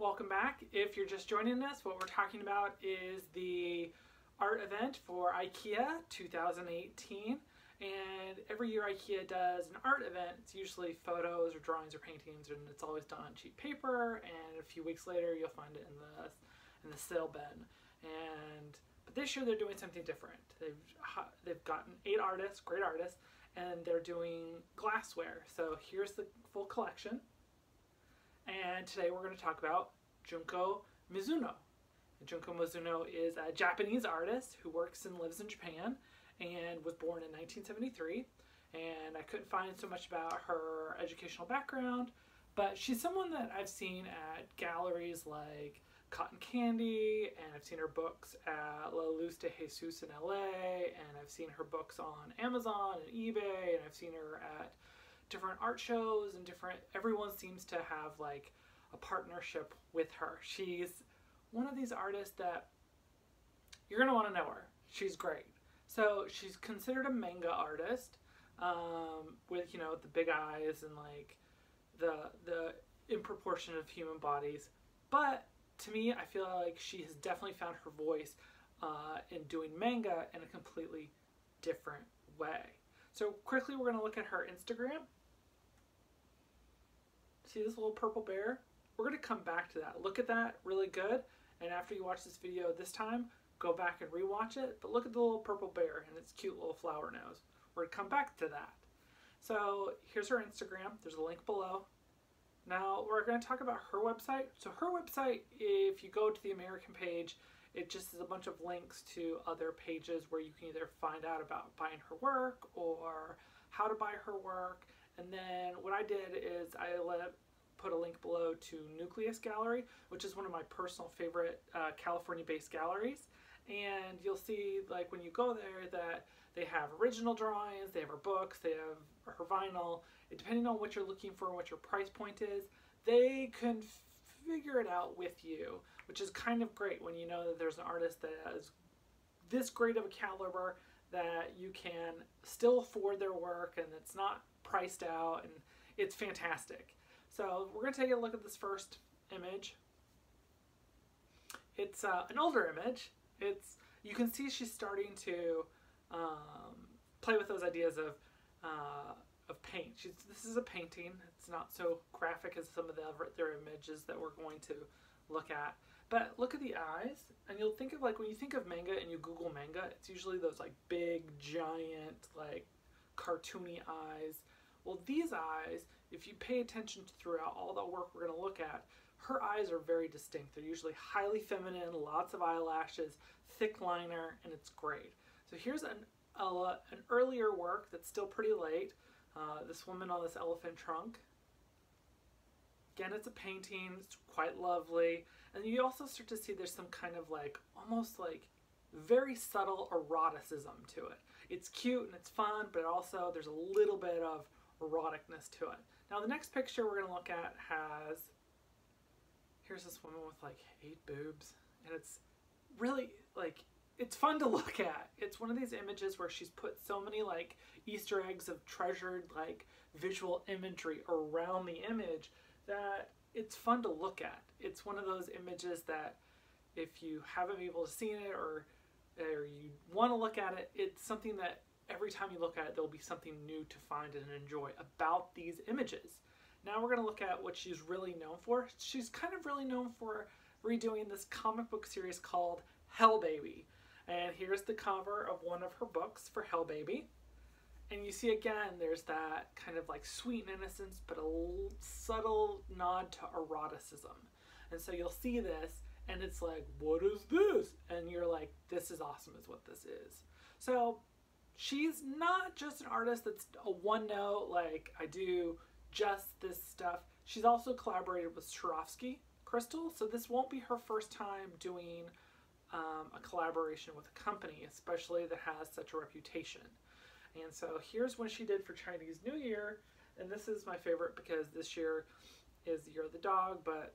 Welcome back. If you're just joining us, what we're talking about is the art event for Ikea 2018. And every year Ikea does an art event. It's usually photos or drawings or paintings, and it's always done on cheap paper. And a few weeks later, you'll find it in the sale bin. But this year they're doing something different. They've gotten 8 artists, great artists, and they're doing glassware. So here's the full collection. And today we're going to talk about Junko Mizuno. Junko Mizuno is a Japanese artist who works and lives in Japan and was born in 1973. And I couldn't find so much about her educational background, but she's someone that I've seen at galleries like Cotton Candy, and I've seen her books at La Luz de Jesus in LA, and I've seen her books on Amazon and eBay, and I've seen her at different art shows and everyone seems to have like a partnership with her. She's one of these artists that you're gonna want to know her. She's great. So she's considered a manga artist, with the big eyes and like the in proportion of human bodies. But to me, I feel like she has definitely found her voice in doing manga in a completely different way. So quickly, we're going to look at her Instagram. See this little purple bear? We're going to come back to that. Look at that really good. And after you watch this video this time, go back and rewatch it. But look at the little purple bear and its cute little flower nose. We're going to come back to that. So here's her Instagram. There's a link below. Now we're going to talk about her website. So her website, if you go to the American page, it just is a bunch of links to other pages where you can either find out about buying her work or how to buy her work. And then what I did is I put a link below to Nucleus Gallery, which is one of my personal favorite California-based galleries. And you'll see, like, when you go there, that they have original drawings, they have her books, they have her vinyl. Depending on what you're looking for and what your price point is, they can figure it out with you, which is kind of great when you know that there's an artist that is this great of a caliber that you can still afford their work and it's not priced out, and it's fantastic. So we're going to take a look at this first image. It's an older image. You can see she's starting to play with those ideas of paint. This is a painting. It's not so graphic as some of the other images that we're going to look at. But look at the eyes, and you'll think of, like, when you think of manga and you Google manga, it's usually those like big, giant, like cartoony eyes. Well, these eyes, if you pay attention throughout all the work we're going to look at, her eyes are very distinct. They're usually highly feminine, lots of eyelashes, thick liner, and it's great. So here's an earlier work that's still pretty late. This woman on this elephant trunk. Again, it's a painting. It's quite lovely. And you also start to see there's some kind of like, almost like very subtle eroticism to it. It's cute and it's fun, but also there's a little bit of eroticness to it. Now the next picture we're going to look at here's this woman with like 8 boobs, and it's really like, it's fun to look at. It's one of these images where she's put so many like Easter eggs of treasured like visual imagery around the image that it's fun to look at. It's one of those images that if you haven't been able to see it or you want to look at it, it's something that every time you look at it, there'll be something new to find and enjoy about these images. Now we're going to look at what she's really known for. She's kind of really known for redoing this comic book series called Hell Baby. And here's the cover of one of her books for Hell Baby. And you see again, there's that kind of like sweet innocence, but a subtle nod to eroticism. And so you'll see this, and it's like, what is this? And you're like, this is awesome is what this is. So she's not just an artist that's a one note, like I do just this stuff. She's also collaborated with Swarovski crystal. So this won't be her first time doing a collaboration with a company, especially that has such a reputation. And so here's one she did for Chinese New Year, and this is my favorite because this year is the year of the dog, but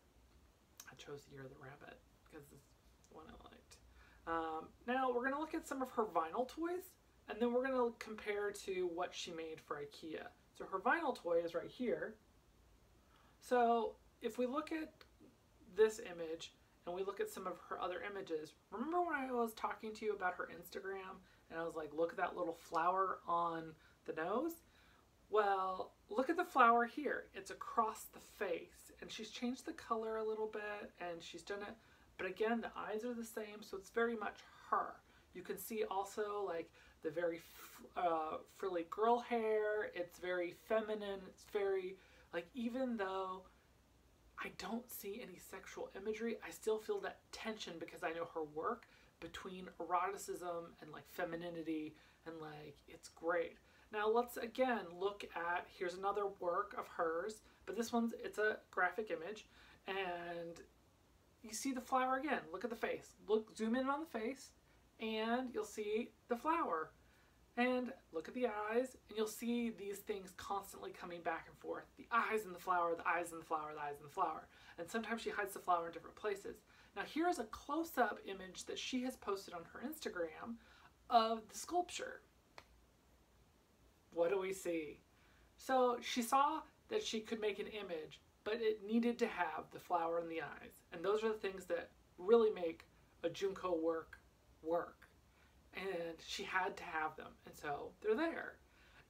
I chose the year of the rabbit because it's one I liked. Now we're going to look at some of her vinyl toys, and then we're going to compare to what she made for Ikea. So her vinyl toy is right here. So if we look at this image and we look at some of her other images, remember when I was talking to you about her Instagram and I was like, look at that little flower on the nose? Well, look at the flower here. It's across the face, and she's changed the color a little bit, and she's done it, but again, the eyes are the same, so it's very much her. You can see also like the very frilly girl hair. It's very feminine. It's very, like, even though I don't see any sexual imagery, I still feel that tension because I know her work between eroticism and like femininity, and like, it's great. Now let's again look at, here's another work of hers, but this one's, it's a graphic image, and you see the flower again. Look at the face. Look, zoom in on the face, and you'll see the flower. And look at the eyes, and you'll see these things constantly coming back and forth. The eyes and the flower, the eyes and the flower, the eyes and the flower. And sometimes she hides the flower in different places. Now here's a close-up image that she has posted on her Instagram of the sculpture. What do we see? So she saw that she could make an image, but it needed to have the flower and the eyes. And those are the things that really make a Junko work work. And she had to have them, and so they're there.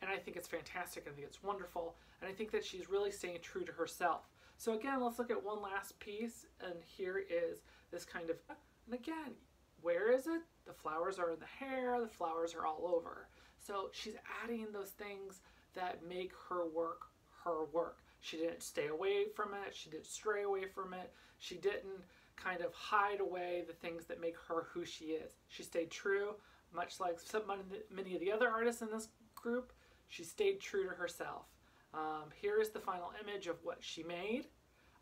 And I think it's fantastic. I think it's wonderful, and I think that she's really staying true to herself. So again, let's look at one last piece, and here is this kind of, and again, where is it? The flowers are in the hair, the flowers are all over. So she's adding those things that make her work her work. She didn't stay away from it, she didn't stray away from it, she didn't kind of hide away the things that make her who she is. She stayed true. Much like many of the other artists in this group, she stayed true to herself. Here is the final image of what she made.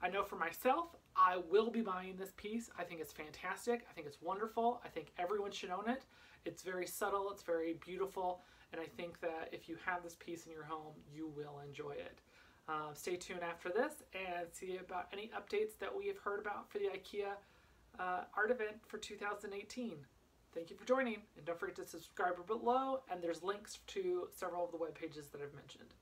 I know for myself, I will be buying this piece. I think it's fantastic. I think it's wonderful. I think everyone should own it. It's very subtle, it's very beautiful, and I think that if you have this piece in your home, you will enjoy it. Stay tuned after this and see about any updates that we have heard about for the IKEA art event for 2018. Thank you for joining, and don't forget to subscribe below, and there's links to several of the web pages that I've mentioned.